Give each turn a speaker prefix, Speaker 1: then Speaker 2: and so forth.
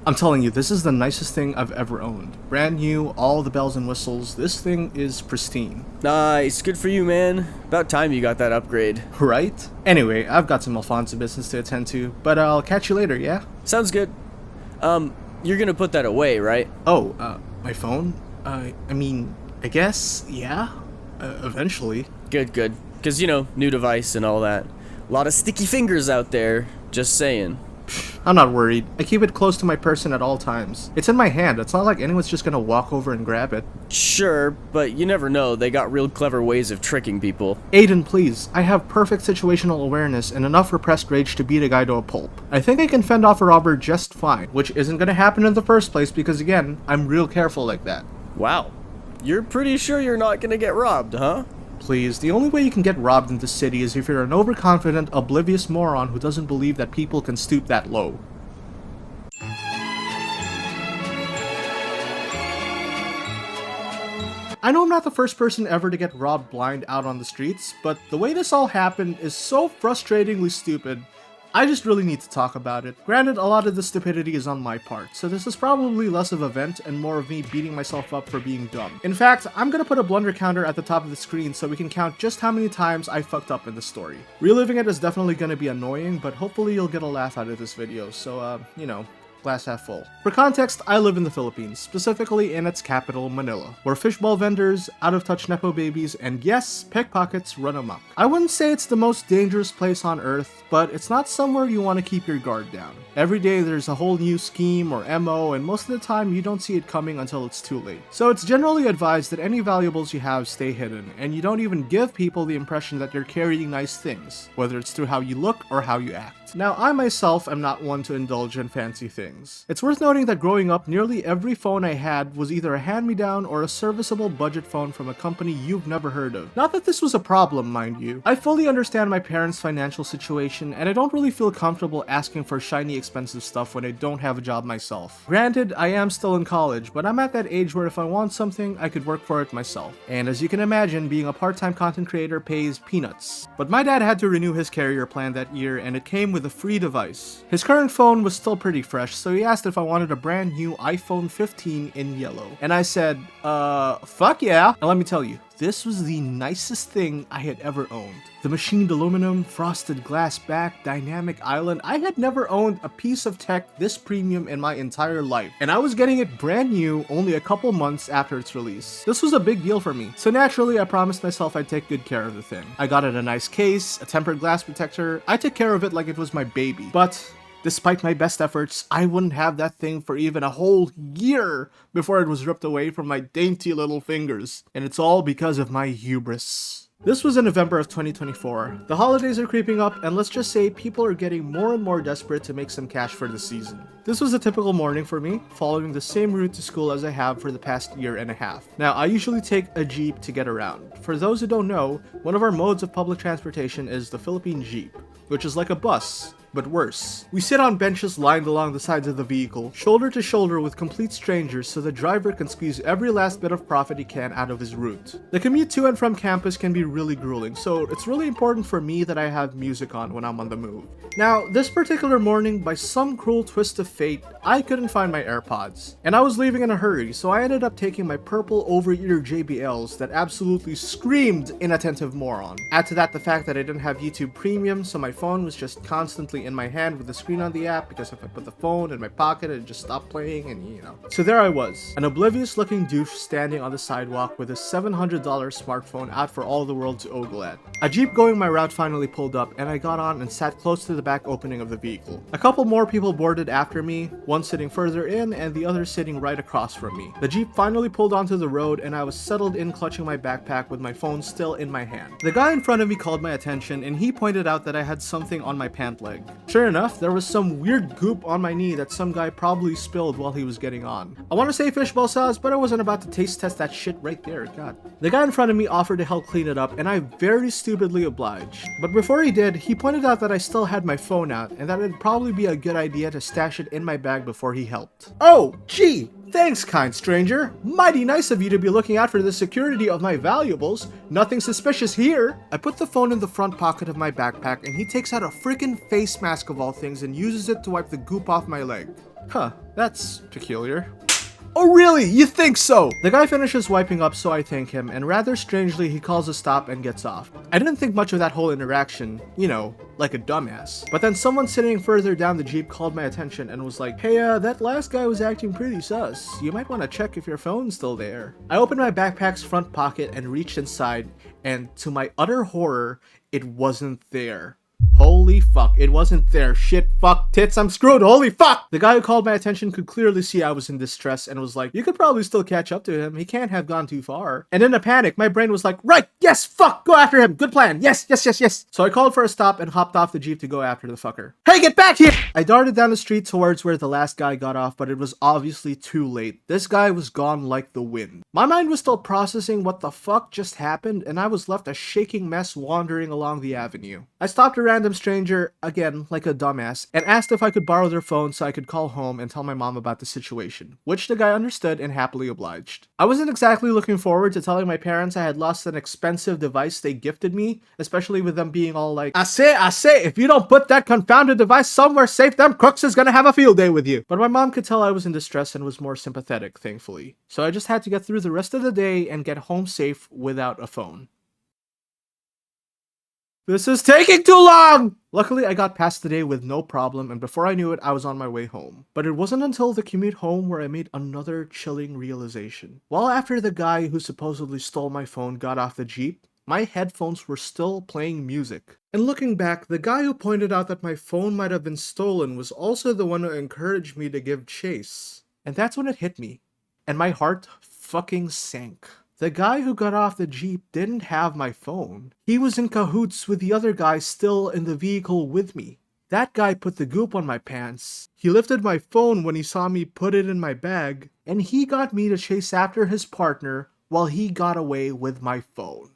Speaker 1: I'm telling you, this is the nicest thing I've ever owned. Brand new, all the bells and whistles. This thing is pristine.
Speaker 2: Nice, good for you, man. About time you got that upgrade.
Speaker 1: Right? Anyway, I've got some Alfonso business to attend to, but I'll catch you later, yeah?
Speaker 2: Sounds good. You're gonna put that away, right?
Speaker 1: Oh, my phone? I mean, I guess, yeah? Eventually.
Speaker 2: Good. Cause, new device and all that. A lot of sticky fingers out there, just saying.
Speaker 1: I'm not worried. I keep it close to my person at all times. It's in my hand. It's not like anyone's just gonna walk over and grab it.
Speaker 2: Sure, but you never know. They got real clever ways of tricking people.
Speaker 1: Aiden, please. I have perfect situational awareness and enough repressed rage to beat a guy to a pulp. I think I can fend off a robber just fine, which isn't gonna happen in the first place because, again, I'm real careful like that.
Speaker 2: Wow. You're pretty sure you're not gonna get robbed, huh?
Speaker 1: Please, the only way you can get robbed in this city is if you're an overconfident, oblivious moron who doesn't believe that people can stoop that low. I know I'm not the first person ever to get robbed blind out on the streets, but the way this all happened is so frustratingly stupid. I just really need to talk about it. Granted, a lot of the stupidity is on my part, so this is probably less of a vent and more of me beating myself up for being dumb. In fact, I'm gonna put a blunder counter at the top of the screen so we can count just how many times I fucked up in the story. Reliving it is definitely gonna be annoying, but hopefully you'll get a laugh out of this video, so glass half full. For context, I live in the Philippines, specifically in its capital, Manila, where fishball vendors, out-of-touch nepo babies, and yes, pickpockets run amok. I wouldn't say it's the most dangerous place on earth, but it's not somewhere you want to keep your guard down. Every day there's a whole new scheme or MO, and most of the time you don't see it coming until it's too late. So it's generally advised that any valuables you have stay hidden, and you don't even give people the impression that you're carrying nice things, whether it's through how you look or how you act. Now, I myself am not one to indulge in fancy things. It's worth noting that growing up, nearly every phone I had was either a hand-me-down or a serviceable budget phone from a company you've never heard of. Not that this was a problem, mind you. I fully understand my parents' financial situation, and I don't really feel comfortable asking for shiny, expensive stuff when I don't have a job myself. Granted, I am still in college, but I'm at that age where if I want something, I could work for it myself. And as you can imagine, being a part-time content creator pays peanuts. But my dad had to renew his carrier plan that year, and it came with a free device. His current phone was still pretty fresh, so he asked if I wanted a brand new iPhone 15 in yellow. And I said, fuck yeah. And let me tell you, this was the nicest thing I had ever owned. The machined aluminum, frosted glass back, dynamic island. I had never owned a piece of tech this premium in my entire life. And I was getting it brand new only a couple months after its release. This was a big deal for me. So naturally, I promised myself I'd take good care of the thing. I got it a nice case, a tempered glass protector. I took care of it like it was my baby. But despite my best efforts, I wouldn't have that thing for even a whole year before it was ripped away from my dainty little fingers. And it's all because of my hubris. This was in November of 2024. The holidays are creeping up, and let's just say people are getting more and more desperate to make some cash for the season. This was a typical morning for me, following the same route to school as I have for the past year and a half. Now, I usually take a Jeep to get around. For those who don't know, one of our modes of public transportation is the Philippine Jeep, which is like a bus, but worse. We sit on benches lined along the sides of the vehicle, shoulder to shoulder with complete strangers so the driver can squeeze every last bit of profit he can out of his route. The commute to and from campus can be really grueling, so it's really important for me that I have music on when I'm on the move. Now, this particular morning, by some cruel twist of fate, I couldn't find my AirPods. And I was leaving in a hurry, so I ended up taking my purple over-ear JBLs that absolutely screamed inattentive moron. Add to that the fact that I didn't have YouTube Premium, so my phone was just constantly in my hand with the screen on the app, because if I put the phone in my pocket it just stopped playing, and So there I was, an oblivious looking douche standing on the sidewalk with a $700 smartphone out for all the world to ogle at. A Jeep going my route finally pulled up, and I got on and sat close to the back opening of the vehicle. A couple more people boarded after me, one sitting further in and the other sitting right across from me. The Jeep finally pulled onto the road, and I was settled in clutching my backpack with my phone still in my hand. The guy in front of me called my attention, and he pointed out that I had something on my pant leg. Sure enough, there was some weird goop on my knee that some guy probably spilled while he was getting on. I want to say fishbowl sauce, but I wasn't about to taste test that shit right there, god. The guy in front of me offered to help clean it up, and I very stupidly obliged. But before he did, he pointed out that I still had my phone out, and that it'd probably be a good idea to stash it in my bag before he helped. Oh, gee! Thanks, kind stranger. Mighty nice of you to be looking out for the security of my valuables. Nothing suspicious here. I put the phone in the front pocket of my backpack, and he takes out a freaking face mask of all things and uses it to wipe the goop off my leg. Huh, that's peculiar. Oh really? You think so? The guy finishes wiping up, so I thank him, and rather strangely he calls a stop and gets off. I didn't think much of that whole interaction, you know, like a dumbass. But then someone sitting further down the Jeep called my attention and was like, hey, that last guy was acting pretty sus. You might want to check if your phone's still there. I opened my backpack's front pocket and reached inside, and to my utter horror, it wasn't there. Holy fuck, it wasn't there. Shit, fuck, tits, I'm screwed. Holy fuck! The guy who called my attention could clearly see I was in distress and was like, you could probably still catch up to him. He can't have gone too far. And in a panic, my brain was like, right, yes, fuck, go after him. Good plan. Yes, yes, yes, yes. So I called for a stop and hopped off the Jeep to go after the fucker. Hey, get back here! I darted down the street towards where the last guy got off, but it was obviously too late. This guy was gone like the wind. My mind was still processing what the fuck just happened, and I was left a shaking mess wandering along the avenue. I stopped a random stranger, again, like a dumbass, and asked if I could borrow their phone so I could call home and tell my mom about the situation, which the guy understood and happily obliged. I wasn't exactly looking forward to telling my parents I had lost an expensive device they gifted me, especially with them being all like, I say, if you don't put that confounded device somewhere safe, them crooks is gonna have a field day with you. But my mom could tell I was in distress and was more sympathetic, thankfully. So I just had to get through the rest of the day and get home safe without a phone. This is taking too long! Luckily, I got past the day with no problem, and before I knew it, I was on my way home. But it wasn't until the commute home where I made another chilling realization. Well, after the guy who supposedly stole my phone got off the Jeep, my headphones were still playing music. And looking back, the guy who pointed out that my phone might have been stolen was also the one who encouraged me to give chase. And that's when it hit me. And my heart fucking sank. The guy who got off the Jeep didn't have my phone. He was in cahoots with the other guy still in the vehicle with me. That guy put the goop on my pants. He lifted my phone when he saw me put it in my bag, and he got me to chase after his partner while he got away with my phone.